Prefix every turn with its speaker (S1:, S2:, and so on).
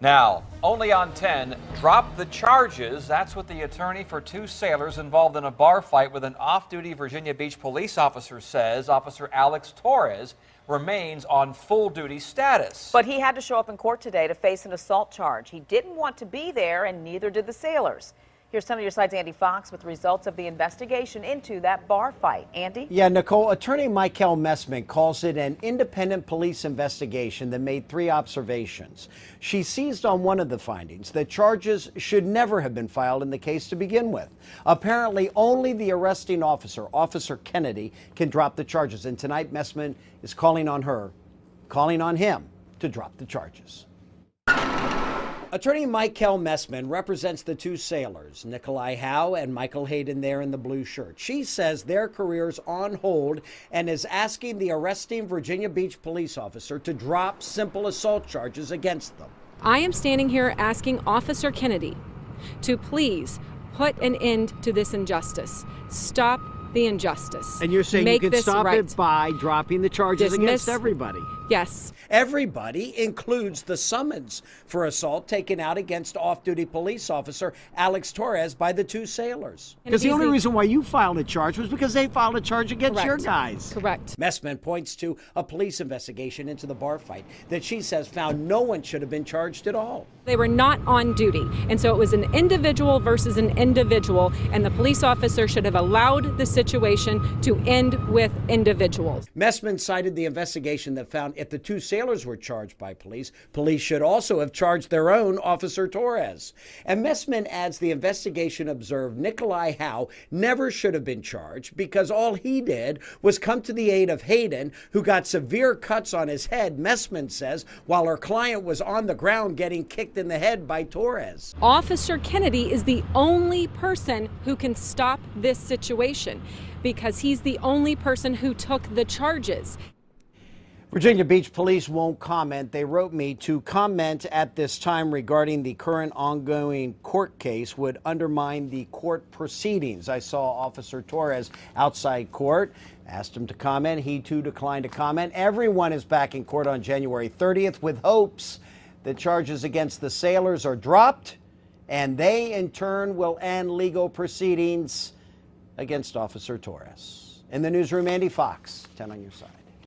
S1: Now, only on 10, drop the charges. That's what the attorney for two sailors involved in a bar fight with an off-duty Virginia Beach police officer says. Officer Alex Torres remains on full-duty status.
S2: But he had to show up in court today to face an assault charge. He didn't want to be there, and neither did the sailors. Here's 10 on your side's Andy Fox with results of the investigation into that bar fight. Andy?
S3: Yeah, Nicole, attorney Michael Messman calls it an independent police investigation that made 3 observations. She seized on one of the findings that charges should never have been filed in the case to begin with. Apparently, only the arresting officer, Officer Kennedy, can drop the charges. And tonight, Messman is calling on him to drop the charges. Attorney Michael Messman represents the two sailors, Nikolai Howe and Michael Hayden, there in the blue shirt. She says their career's on hold and is asking the arresting Virginia Beach police officer to drop simple assault charges against them.
S4: I am standing here asking Officer Kennedy to please put an end to this injustice. Stop the injustice.
S3: And you're saying
S4: Make
S3: you can
S4: this
S3: stop
S4: right.
S3: it by dropping the charges against everybody?
S4: Yes.
S3: Everybody includes the summons for assault taken out against off-duty police officer Alex Torres by the two sailors. Because the only reason why you filed a charge was because they filed a charge against your guys.
S4: Correct.
S3: Messman points to a police investigation into the bar fight that she says found no one should have been charged at all.
S4: They were not on duty, and so it was an individual versus an individual, and the police officer should have allowed the situation to end with individuals.
S3: Messman cited the investigation that found if the two sailors were charged by police, police should also have charged their own Officer Torres. And Messman adds the investigation observed Nikolai Howe never should have been charged because all he did was come to the aid of Hayden, who got severe cuts on his head, Messman says, while her client was on the ground getting kicked in the head by Torres.
S4: Officer Kennedy is the only person who can stop this situation because he's the only person who took the charges.
S3: Virginia Beach police won't comment. They wrote me to comment at this time regarding the current ongoing court case would undermine the court proceedings. I saw Officer Torres outside court, asked him to comment. He too declined to comment. Everyone is back in court on January 30th with hopes that charges against the sailors are dropped and they in turn will end legal proceedings against Officer Torres. In the newsroom, Andy Fox, 10 on your side.